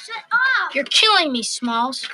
Shut up! You're killing me, Smallz.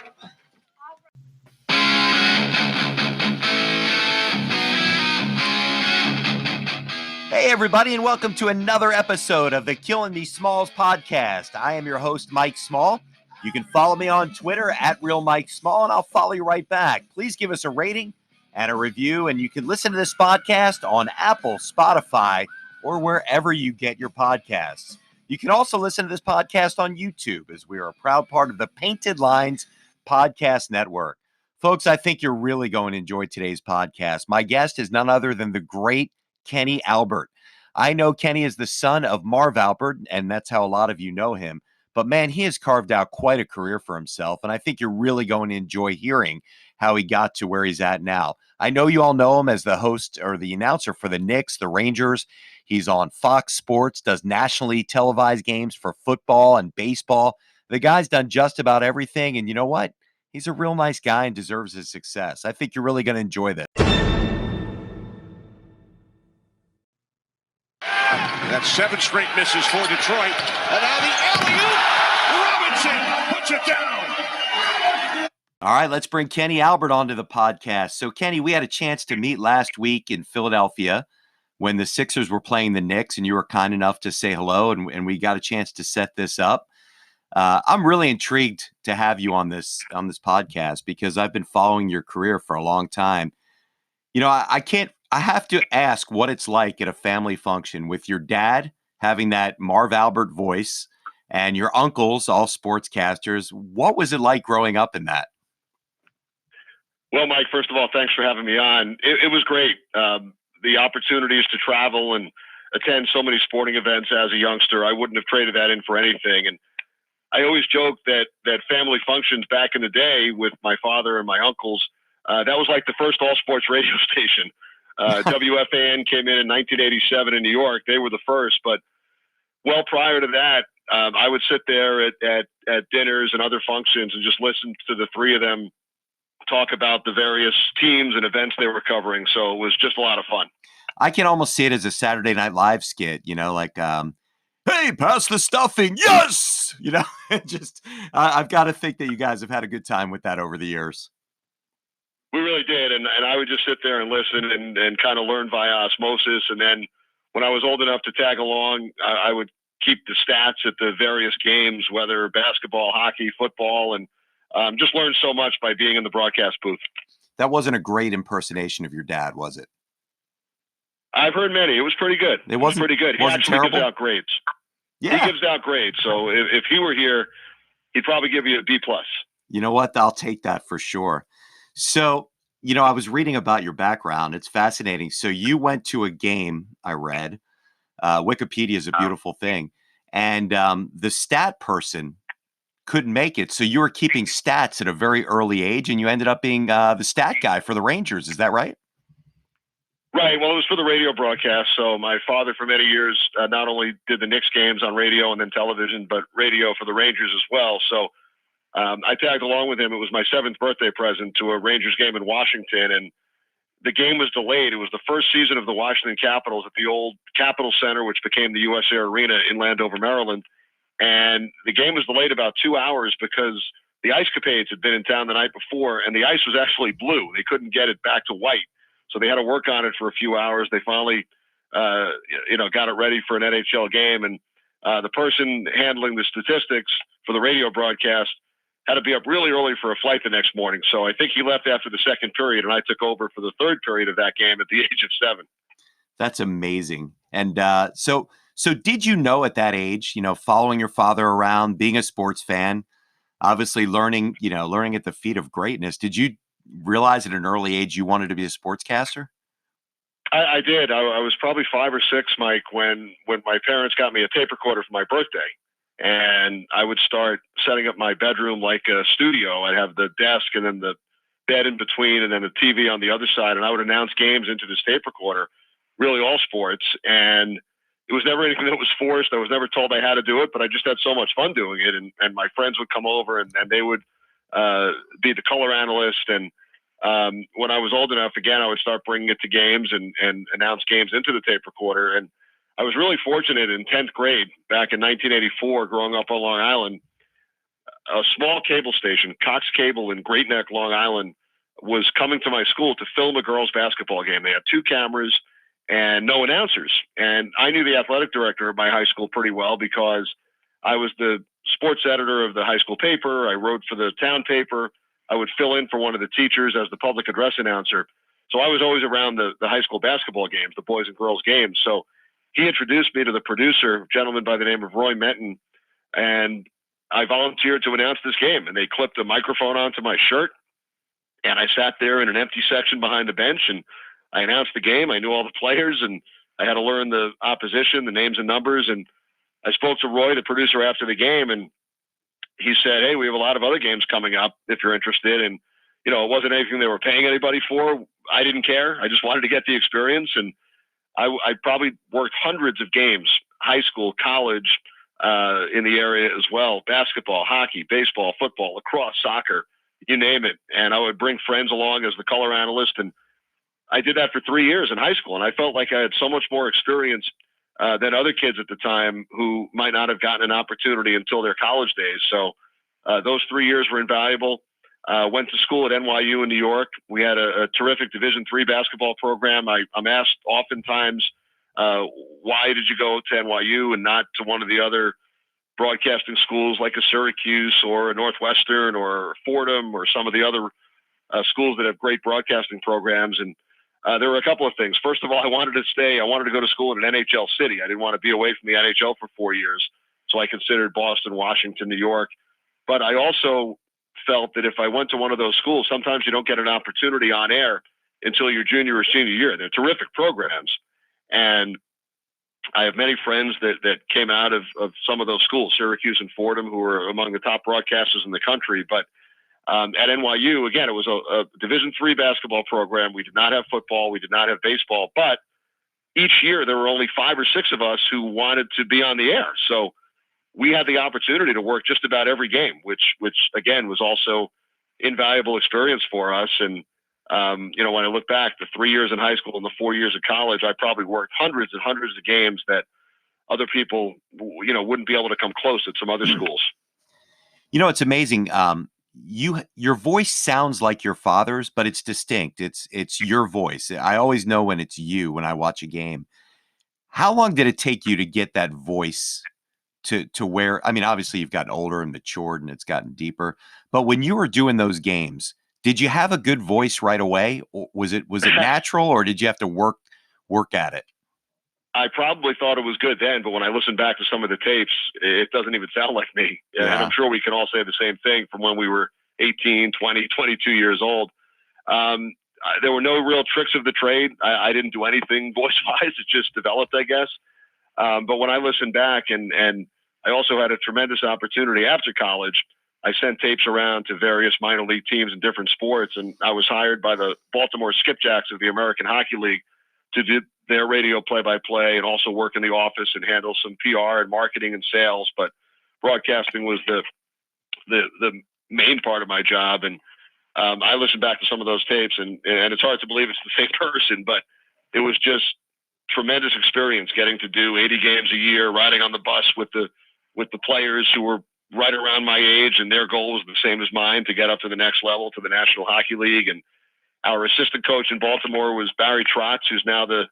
Hey, everybody, and welcome to another episode of the Killin Smallz podcast. I am your host, Mike Small. You can follow me on Twitter at RealMikeSmall, and I'll follow you right back. Please give us a rating and a review, and you can listen to this podcast on Apple, Spotify, or wherever you get your podcasts. You can also listen to this podcast on YouTube, as we are a proud part of the Painted Lines Podcast Network. Folks, I think you're really going to enjoy today's podcast. My guest is none other than the great Kenny Albert. I know Kenny is the son of Marv Albert, and that's how a lot of you know him. But man, he has carved out quite a career for himself, and I think you're really going to enjoy hearing how he got to where he's at now. I know you all know him as the host or the announcer for the Knicks, the Rangers. He's on Fox Sports, does nationally televised games for football and baseball. The guy's done just about everything, and you know what? He's a real nice guy and deserves his success. I think you're really going to enjoy this. That's 7 straight misses for Detroit. And now the alley-oop. Robinson puts it down. All right, let's bring Kenny Albert onto the podcast. So, Kenny, we had a chance to meet last week in Philadelphia when the Sixers were playing the Knicks, and you were kind enough to say hello, and we got a chance to set this up. I'm really intrigued to have you on this podcast because I've been following your career for a long time. You know, I have to ask what it's like at a family function with your dad having that Marv Albert voice and your uncles, all sportscasters. What was it like growing up in that? Well, Mike, first of all, thanks for having me on. It was great. The opportunities to travel and attend so many sporting events as a youngster, I wouldn't have traded that in for anything. And I always joke that family functions back in the day with my father and my uncles, that was like the first all-sports radio station. WFAN came in 1987 in New York. They were the first, but well prior to that, I would sit there at dinners and other functions and just listen to the three of them talk about the various teams and events they were covering. So it was just a lot of fun. I can almost see it as a Saturday Night Live skit, you know, like, hey, pass the stuffing. Yes. You know, I've got to think that you guys have had a good time with that over the years. We really did, and I would just sit there and listen and kind of learn via osmosis. And then when I was old enough to tag along, I would keep the stats at the various games, whether basketball, hockey, football, and just learned so much by being in the broadcast booth. That wasn't a great impersonation of your dad, was it? I've heard many. It was pretty good. It was pretty good. He actually terrible? gives out grades. Yeah. He gives out grades. So if he were here, he'd probably give you a B+. You know what? I'll take that for sure. So, you know, I was reading about your background. It's fascinating. So you went to a game, I read. Wikipedia is a beautiful thing. And the stat person couldn't make it. So you were keeping stats at a very early age, and you ended up being the stat guy for the Rangers. Is that right? Right. Well, it was for the radio broadcast. So my father for many years not only did the Knicks games on radio and then television, but radio for the Rangers as well. So I tagged along with him. It was my 7th birthday present to a Rangers game in Washington, and the game was delayed. It was the first season of the Washington Capitals at the old Capitol Center, which became the US Air Arena in Landover, Maryland. And the game was delayed about 2 hours because the Ice Capades had been in town the night before, and the ice was actually blue. They couldn't get it back to white. So they had to work on it for a few hours. They finally, got it ready for an NHL game. And the person handling the statistics for the radio broadcast had to be up really early for a flight the next morning. So I think he left after the 2nd period, and I took over for the 3rd period of that game at the age of 7. That's amazing. And so did you know at that age, you know, following your father around, being a sports fan, obviously learning at the feet of greatness, did you realize at an early age you wanted to be a sportscaster? I did. I was probably 5 or 6, Mike, when my parents got me a tape recorder for my birthday. And I would start setting up my bedroom like a studio. I'd have the desk and then the bed in between and then the TV on the other side. And I would announce games into this tape recorder, really all sports. And it was never anything that was forced. I was never told I had to do it, but I just had so much fun doing it. And my friends would come over and they would be the color analyst. And when I was old enough, again, I would start bringing it to games and announce games into the tape recorder. And I was really fortunate in 10th grade back in 1984, growing up on Long Island. a small cable station, Cox Cable in Great Neck, Long Island, was coming to my school to film a girls' basketball game. They had 2 cameras and no announcers. And I knew the athletic director of my high school pretty well because I was the sports editor of the high school paper. I wrote for the town paper. I would fill in for one of the teachers as the public address announcer. So I was always around the high school basketball games, the boys and girls games. So he introduced me to the producer, a gentleman by the name of Roy Menton, and I volunteered to announce this game. And they clipped a microphone onto my shirt, and I sat there in an empty section behind the bench, and I announced the game. I knew all the players, and I had to learn the opposition, the names and numbers. And I spoke to Roy, the producer, after the game, and he said, "Hey, we have a lot of other games coming up if you're interested." And, you know, it wasn't anything they were paying anybody for. I didn't care. I just wanted to get the experience. And I probably worked hundreds of games, high school, college, in the area as well, basketball, hockey, baseball, football, lacrosse, soccer, you name it. And I would bring friends along as the color analyst. And I did that for 3 years in high school. And I felt like I had so much more experience than other kids at the time who might not have gotten an opportunity until their college days. So those 3 years were invaluable. Went to school at NYU in New York. We had a terrific Division III basketball program. I'm asked oftentimes, why did you go to NYU and not to one of the other broadcasting schools like a Syracuse or a Northwestern or Fordham or some of the other schools that have great broadcasting programs? And there were a couple of things. First of all, I wanted to go to school in an NHL city. I didn't want to be away from the NHL for 4 years. So I considered Boston, Washington, New York. But I also felt that if I went to one of those schools, sometimes you don't get an opportunity on air until your junior or senior year. They're terrific programs. And I have many friends that came out of some of those schools, Syracuse and Fordham, who were among the top broadcasters in the country. But at NYU, again, it was a Division III basketball program. We did not have football. We did not have baseball. But each year there were only 5 or 6 of us who wanted to be on the air. So we had the opportunity to work just about every game, which again was also invaluable experience for us. And you know, when I look back, the 3 years in high school and the 4 years of college, I probably worked hundreds and hundreds of games that other people, you know, wouldn't be able to come close at some other schools. You know, it's amazing. Your voice sounds like your father's, but it's distinct. It's your voice. I always know when it's you when I watch a game. How long did it take you to get that voice to where, I mean, obviously you've gotten older and matured and it's gotten deeper, but when you were doing those games, did you have a good voice right away? Or was it natural, or did you have to work at it? I probably thought it was good then, but when I listen back to some of the tapes, it doesn't even sound like me. Yeah. And I'm sure we can all say the same thing from when we were 18, 20, 22 years old. There were no real tricks of the trade. I didn't do anything voice-wise. It just developed, I guess. But when I listen back, and I also had a tremendous opportunity after college, I sent tapes around to various minor league teams in different sports, and I was hired by the Baltimore Skipjacks of the American Hockey League to do their radio play-by-play and also work in the office and handle some PR and marketing and sales. But broadcasting was the main part of my job. And I listened back to some of those tapes, and it's hard to believe it's the same person, but it was just tremendous experience getting to do 80 games a year, riding on the bus with the players who were right around my age, and their goal was the same as mine, to get up to the next level, to the National Hockey League. And our assistant coach in Baltimore was Barry Trotz, who's now the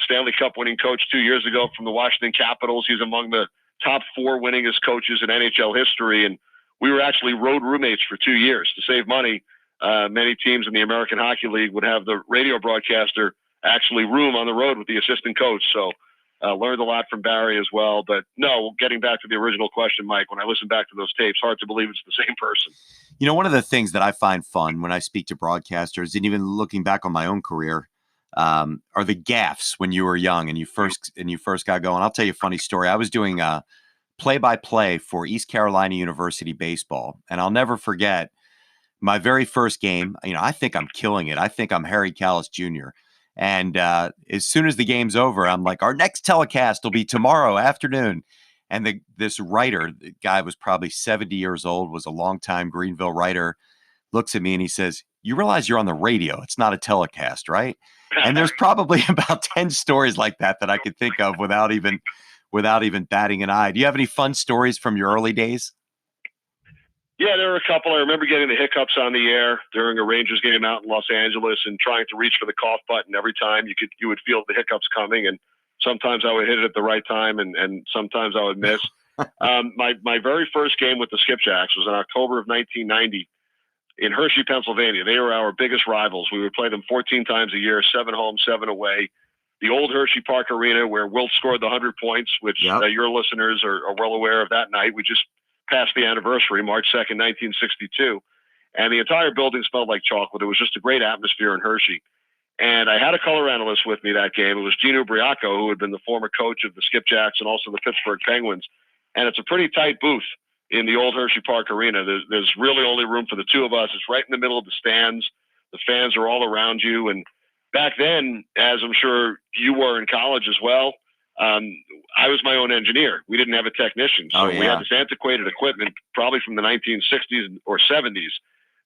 Stanley Cup winning coach 2 years ago from the Washington Capitals. He's among the top 4 winningest coaches in NHL history. And we were actually road roommates for 2 years to save money. Many teams in the American Hockey League would have the radio broadcaster actually room on the road with the assistant coach. So learned a lot from Barry as well. But no, getting back to the original question, Mike, when I listen back to those tapes, hard to believe it's the same person. You know, one of the things that I find fun when I speak to broadcasters, and even looking back on my own career, are the gaffes when you were young and you first got going. I'll tell you a funny story. I was doing play-by-play for East Carolina University baseball, and I'll never forget my very first game. You know, I think I'm killing it. I think I'm Harry Callis Jr. And as soon as the game's over, I'm like, our next telecast will be tomorrow afternoon. And this writer, the guy was probably 70 years old, was a longtime Greenville writer, looks at me and he says, "You realize you're on the radio. It's not a telecast, right?" And there's probably about 10 stories like that I could think of without even batting an eye. Do you have any fun stories from your early days? Yeah, there were a couple. I remember getting the hiccups on the air during a Rangers game out in Los Angeles and trying to reach for the cough button every time. You would feel the hiccups coming, and sometimes I would hit it at the right time, and sometimes I would miss. My very first game with the Skipjacks was in October of 1990 in Hershey, Pennsylvania. They were our biggest rivals. We would play them 14 times a year, 7 home, 7 away. The old Hershey Park Arena where Wilt scored the 100 points, which your listeners are well aware of that night. We just passed the anniversary, March 2nd, 1962. And the entire building smelled like chocolate. It was just a great atmosphere in Hershey. And I had a color analyst with me that game. It was Gino Briaco, who had been the former coach of the Skipjacks and also the Pittsburgh Penguins. And it's a pretty tight booth in the old Hershey Park Arena. There's really only room for the two of us. It's right in the middle of the stands. The fans are all around you. And back then, as I'm sure you were in college as well, I was my own engineer. We didn't have a technician. So we had this antiquated equipment, probably from the 1960s or 70s,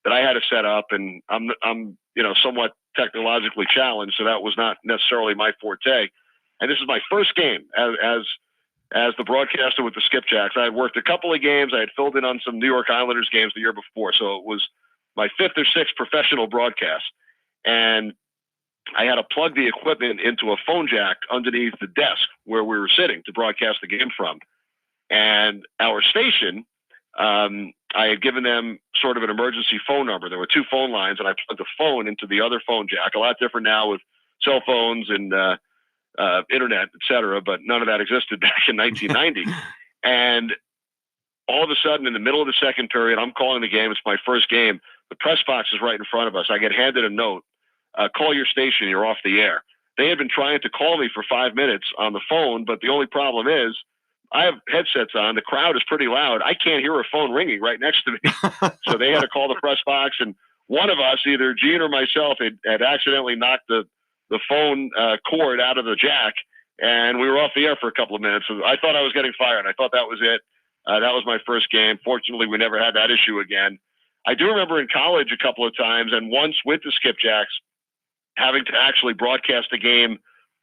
that I had to set up. And I'm somewhat technologically challenged, so that was not necessarily my forte. And this is my first game as the broadcaster with the Skipjacks. I had worked a couple of games. I had filled in on some New York Islanders games the year before. So it was my 5th or 6th professional broadcast. And I had to plug the equipment into a phone jack underneath the desk where we were sitting to broadcast the game from. And our station, I had given them sort of an emergency phone number. There were 2 phone lines, and I plugged the phone into the other phone jack. A lot different now with cell phones and internet, et cetera, but none of that existed back in 1990. And all of a sudden, in the middle of the second period, I'm calling the game. It's my first game. The press box is right in front of us. I get handed a note. Call your station, you're off the air. They had been trying to call me for 5 minutes on the phone, but the only problem is I have headsets on. The crowd is pretty loud. I can't hear a phone ringing right next to me. So they had to call the press box, and one of us, either Gene or myself, had accidentally knocked the phone cord out of the jack, and we were off the air for a couple of minutes. So I thought I was getting fired. I thought that was it. That was my first game. Fortunately, we never had that issue again. I do remember in college a couple of times, and once with the Skipjacks, having to actually broadcast a game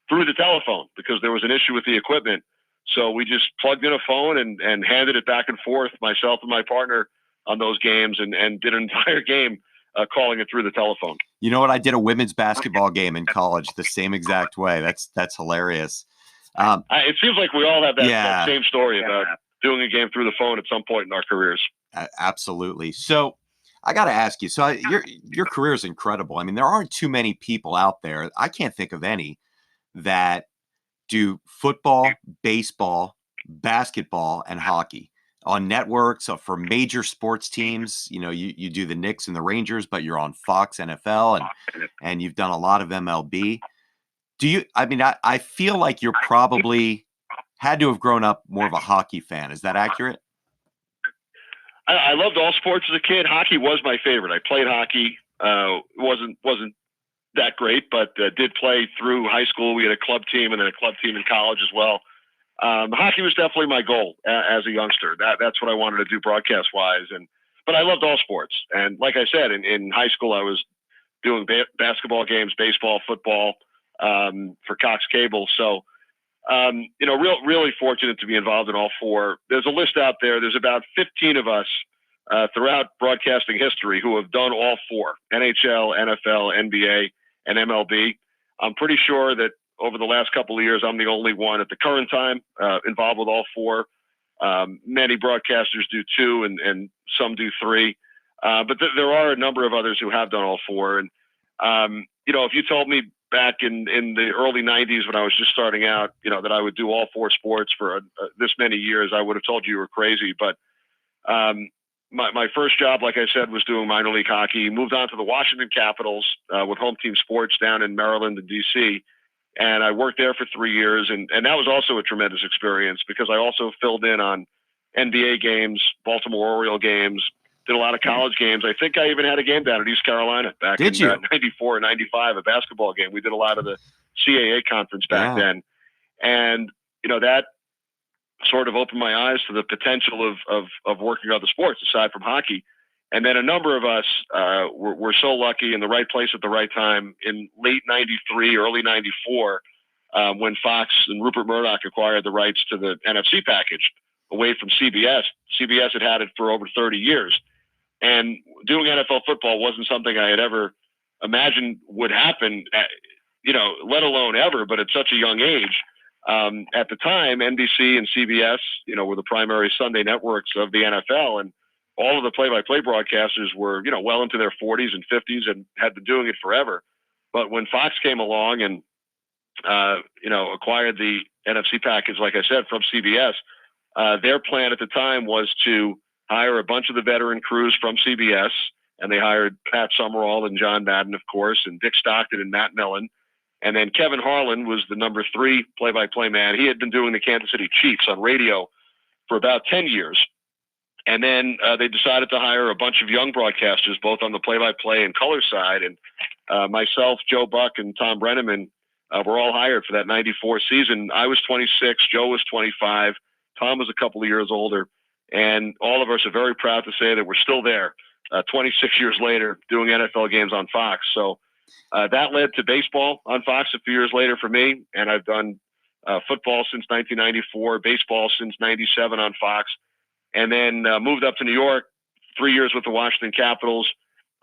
through the telephone because there was an issue with the equipment. So we just plugged in a phone and handed it back and forth, myself and my partner, on those games, and did an entire game calling it through the telephone. You know what? I did a women's basketball game in college the same exact way. That's hilarious. It seems like we all have that same story about doing a game through the phone at some point in our careers. Absolutely. So I got to ask you, so your career is incredible. I mean, there aren't too many people out there. I can't think of any that do football, baseball, basketball, and hockey on networks for major sports teams. You know, you do the Knicks and the Rangers, but you're on Fox NFL and you've done a lot of MLB. I feel like you're probably had to have grown up more of a hockey fan. Is that accurate? I loved all sports as a kid. Hockey was my favorite. I played hockey. Wasn't that great, but did play through high school. We had a club team and then a club team in college as well. Hockey was definitely my goal as a youngster. That's what I wanted to do broadcast wise. But I loved all sports. And like I said, in high school, I was doing basketball games, baseball, football for Cox Cable. So, really fortunate to be involved in all 4. There's a list out there. There's about 15 of us throughout broadcasting history who have done all 4, NHL, NFL, NBA, and MLB. I'm pretty sure that over the last couple of years, I'm the only one at the current time involved with all 4. Many broadcasters do 2 and some do 3. But there are a number of others who have done all 4. And, if you told me back in the early 90s when I was just starting out, that I would do all 4 sports for this many years, I would have told you were crazy. But my first job, like I said, was doing minor league hockey. Moved on to the Washington Capitals with Home Team Sports down in Maryland and D.C., and I worked there for 3 years, and that was also a tremendous experience because I also filled in on NBA games, Baltimore Oriole games, did a lot of college games. I think I even had a game down at East Carolina back in 94 and 95, a basketball game. We did a lot of the CAA conference back then. And, that sort of opened my eyes to the potential of working other sports aside from hockey. And then a number of us were so lucky in the right place at the right time in late 93, early 94, when Fox and Rupert Murdoch acquired the rights to the NFC package away from CBS. CBS had it for over 30 years. And doing NFL football wasn't something I had ever imagined would happen, let alone ever, but at such a young age. At the time, NBC and CBS, were the primary Sunday networks of the NFL, and all of the play-by-play broadcasters were, well into their 40s and 50s and had been doing it forever. But when Fox came along and, acquired the NFC package, like I said, from CBS, their plan at the time was to hire a bunch of the veteran crews from CBS, and they hired Pat Summerall and John Madden, of course, and Dick Stockton and Matt Millen. And then Kevin Harlan was the number 3 play-by-play man. He had been doing the Kansas City Chiefs on radio for about 10 years. And then they decided to hire a bunch of young broadcasters, both on the play-by-play and color side. And myself, Joe Buck, and Tom Brenneman were all hired for that 94 season. I was 26, Joe was 25, Tom was a couple of years older. And all of us are very proud to say that we're still there 26 years later doing NFL games on Fox. So that led to baseball on Fox a few years later for me. And I've done football since 1994, baseball since 97 on Fox. And then moved up to New York, 3 years with the Washington Capitals.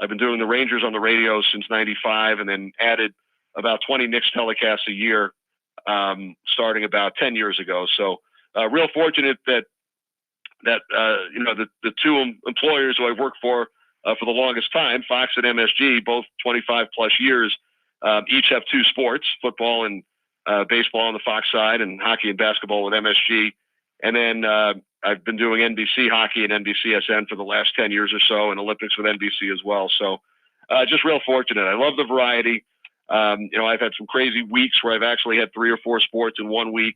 I've been doing the Rangers on the radio since 95, and then added about 20 Knicks telecasts a year starting about 10 years ago. So real fortunate that the two employers who I've worked for the longest time, Fox and MSG, both 25 plus years, each have 2 sports, football and baseball on the Fox side, and hockey and basketball with MSG. And then I've been doing NBC hockey and NBCSN for the last 10 years or so, and Olympics with NBC as well. So just real fortunate. I love the variety. I've had some crazy weeks where I've actually had 3 or 4 sports in one week.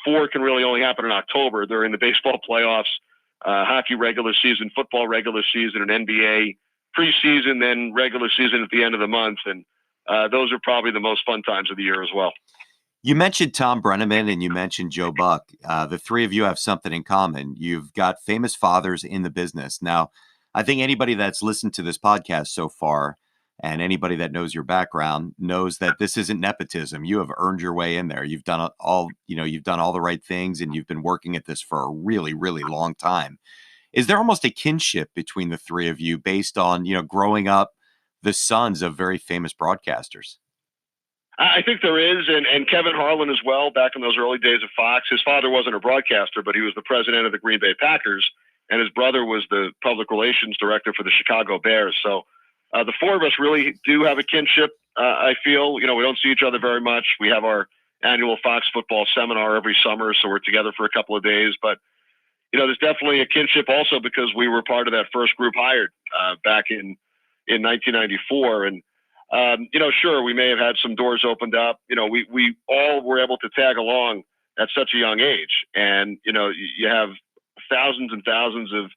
4 can really only happen in October during the baseball playoffs, hockey regular season, football regular season, and NBA preseason, then regular season at the end of the month. And those are probably the most fun times of the year as well. You mentioned Tom Brenneman and you mentioned Joe Buck. The 3 of you have something in common. You've got famous fathers in the business. Now, I think anybody that's listened to this podcast so far and anybody that knows your background knows that this isn't nepotism. You have earned your way in there. You've done you've done all the right things, and you've been working at this for a really, really long time. Is there almost a kinship between the 3 of you based on, growing up the sons of very famous broadcasters? I think there is, and Kevin Harlan as well, back in those early days of Fox. His father wasn't a broadcaster, but he was the president of the Green Bay Packers, and his brother was the public relations director for the Chicago Bears. So the 4 of us really do have a kinship, I feel. We don't see each other very much. We have our annual Fox football seminar every summer, so we're together for a couple of days. But, there's definitely a kinship also because we were part of that first group hired back in 1994. And sure, we may have had some doors opened up. We all were able to tag along at such a young age. And, you have thousands and thousands of,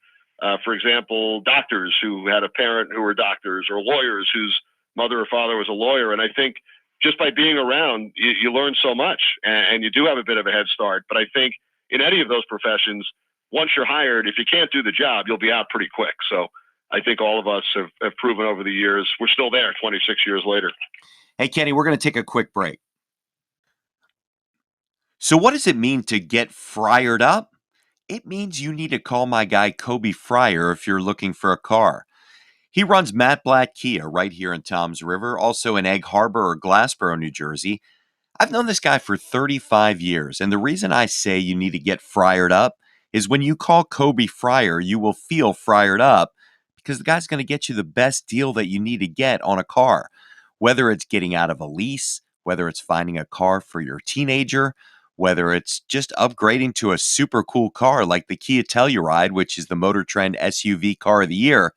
for example, doctors who had a parent who were doctors, or lawyers whose mother or father was a lawyer. And I think just by being around, you learn so much, and you do have a bit of a head start. But I think in any of those professions, once you're hired, if you can't do the job, you'll be out pretty quick. So I think all of us have proven over the years. We're still there 26 years later. Hey, Kenny, we're going to take a quick break. So what does it mean to get fryered up? It means you need to call my guy Kobe Fryer if you're looking for a car. He runs Matt Blatt Kia right here in Toms River, also in Egg Harbor or Glassboro, New Jersey. I've known this guy for 35 years, and the reason I say you need to get fryered up is when you call Kobe Fryer, you will feel fryered up, because the guy's going to get you the best deal that you need to get on a car, whether it's getting out of a lease, whether it's finding a car for your teenager, whether it's just upgrading to a super cool car like the Kia Telluride, which is the Motor Trend SUV car of the year.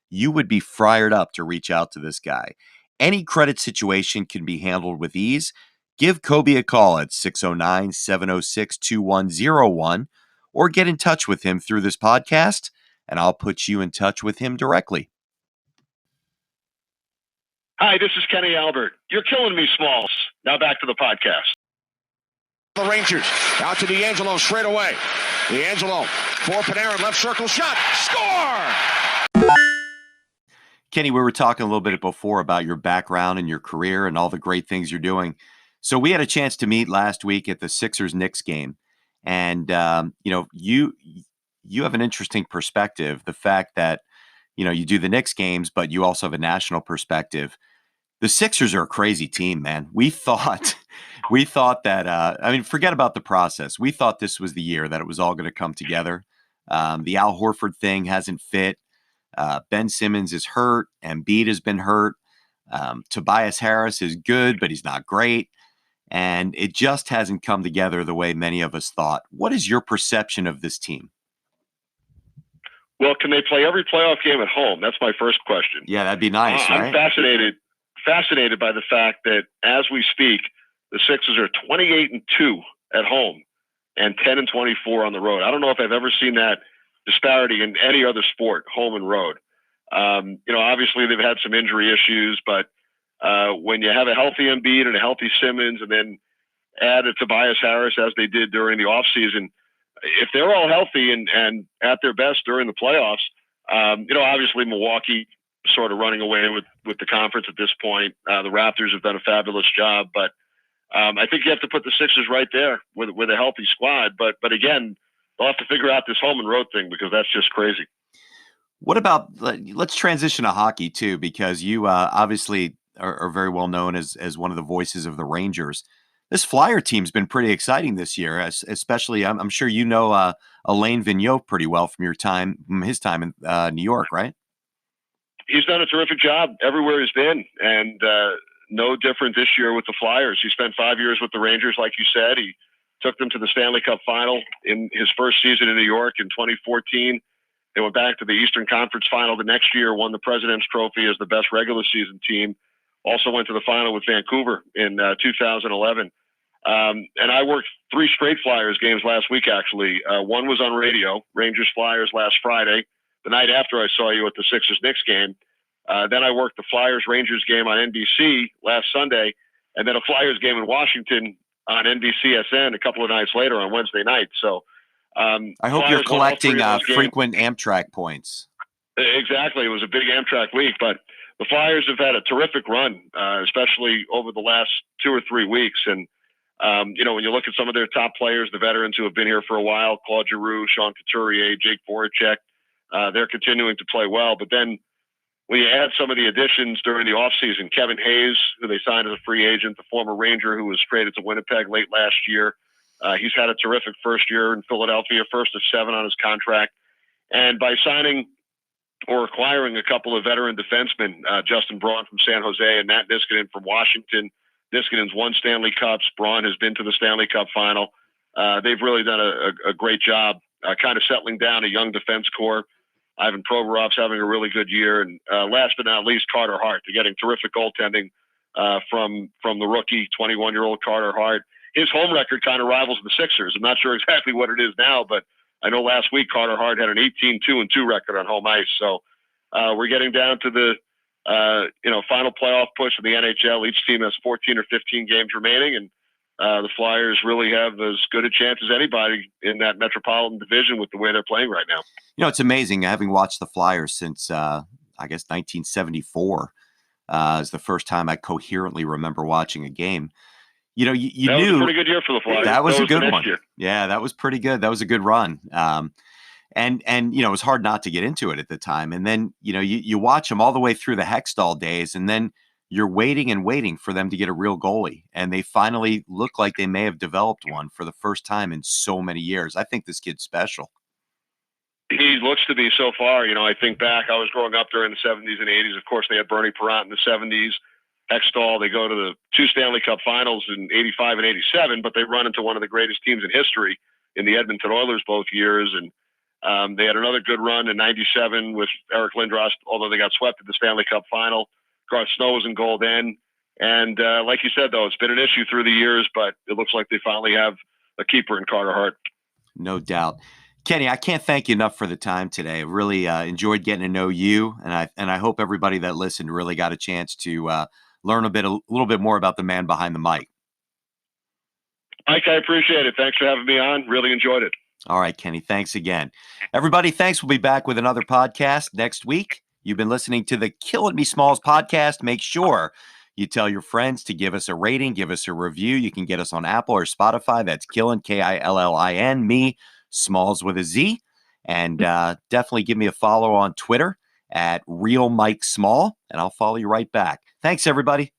You would be fryered up to reach out to this guy. Any credit situation can be handled with ease. Give Kobe a call at 609-706-2101 or get in touch with him through this podcast, and I'll put you in touch with him directly. Hi, this is Kenny Albert. You're killing me, Smallz. Now back to the podcast. The Rangers out to D'Angelo straight away. D'Angelo for Panarin, left circle shot, score! Kenny, we were talking a little bit before about your background and your career and all the great things you're doing. So we had a chance to meet last week at the Sixers-Knicks game. And, you have an interesting perspective. The fact that, you do the Knicks games, but you also have a national perspective. The Sixers are a crazy team, man. We thought that, forget about the process. We thought this was the year that it was all going to come together. The Al Horford thing hasn't fit. Ben Simmons is hurt. Embiid has been hurt. Tobias Harris is good, but he's not great. And it just hasn't come together the way many of us thought. What is your perception of this team? Well, can they play every playoff game at home? That's my first question. Yeah, that'd be nice, right? I'm fascinated by the fact that as we speak, the Sixers are 28-2 at home and 10-24 on the road. I don't know if I've ever seen that disparity in any other sport, home and road. Obviously they've had some injury issues, but when you have a healthy Embiid and a healthy Simmons, and then add a Tobias Harris as they did during the offseason, if they're all healthy and at their best during the playoffs, obviously Milwaukee sort of running away with the conference at this point. The Raptors have done a fabulous job, but I think you have to put the Sixers right there with a healthy squad. But again, they'll have to figure out this home and road thing because that's just crazy. What about, let's transition to hockey too, because you obviously are very well known as one of the voices of the Rangers. This Flyer team's been pretty exciting this year, especially I'm sure you know Alain Vigneault pretty well from his time in New York, right? He's done a terrific job everywhere he's been, and no different this year with the Flyers. He spent 5 years with the Rangers, like you said. He took them to the Stanley Cup final in his first season in New York in 2014. They went back to the Eastern Conference final the next year, won the President's Trophy as the best regular season team. Also went to the final with Vancouver in 2011. And I worked 3 straight Flyers games last week, actually. One was on radio, Rangers Flyers last Friday, the night after I saw you at the Sixers-Knicks game. Then I worked the Flyers-Rangers game on NBC last Sunday, and then a Flyers game in Washington on NBCSN a couple of nights later on Wednesday night. So I hope you're collecting frequent Amtrak points. Exactly. It was a big Amtrak week, but the Flyers have had a terrific run, especially over the last 2 or 3 weeks. And, when you look at some of their top players, the veterans who have been here for a while, Claude Giroux, Sean Couturier, Jake Voracek, they're continuing to play well. But then when you add some of the additions during the offseason, Kevin Hayes, who they signed as a free agent, the former Ranger who was traded to Winnipeg late last year, he's had a terrific first year in Philadelphia, first of 7 on his contract. And by signing or acquiring a couple of veteran defensemen, Justin Braun from San Jose and Matt Niskanen from Washington. Niskanen's won Stanley Cups. Braun has been to the Stanley Cup final. They've really done a great job kind of settling down a young defense core. Ivan Provorov's having a really good year. And last but not least, Carter Hart. They're getting terrific goaltending from the rookie, 21-year-old Carter Hart. His home record kind of rivals the Sixers. I'm not sure exactly what it is now, but I know last week Carter Hart had an 18-2-2 record on home ice. So we're getting down to the final playoff push in the NHL. Each team has 14 or 15 games remaining, and the Flyers really have as good a chance as anybody in that Metropolitan Division with the way they're playing right now. It's amazing having watched the Flyers since I guess 1974 is the first time I coherently remember watching a game. You that knew was a pretty good year for the Flyers. That was a good one. Year. Yeah, that was pretty good. That was a good run. And it was hard not to get into it at the time. And then, you watch them all the way through the Hextall days, and then you're waiting and waiting for them to get a real goalie. And they finally look like they may have developed one for the first time in so many years. I think this kid's special. He looks to be so far. I think back, I was growing up during the 70s and 80s. Of course, they had Bernie Parent in the 70s. Hextall, they go to the 2 Stanley Cup finals in 85 and 87, but they run into one of the greatest teams in history in the Edmonton Oilers both years. And they had another good run in 97 with Eric Lindros, although they got swept at the Stanley Cup final. Garth Snow was in goal then. And like you said, though, it's been an issue through the years, but it looks like they finally have a keeper in Carter Hart. No doubt. Kenny, I can't thank you enough for the time today. I really enjoyed getting to know you, and I hope everybody that listened really got a chance to learn a little bit more about the man behind the mic. Mike, I appreciate it. Thanks for having me on. Really enjoyed it. All right, Kenny, thanks again. Everybody, thanks. We'll be back with another podcast next week. You've been listening to the Killin' Me Smallz podcast. Make sure you tell your friends to give us a rating, give us a review. You can get us on Apple or Spotify. That's Killin, Killin, me, Smallz with a Z. And definitely give me a follow on Twitter at Real Mike Small, and I'll follow you right back. Thanks, everybody.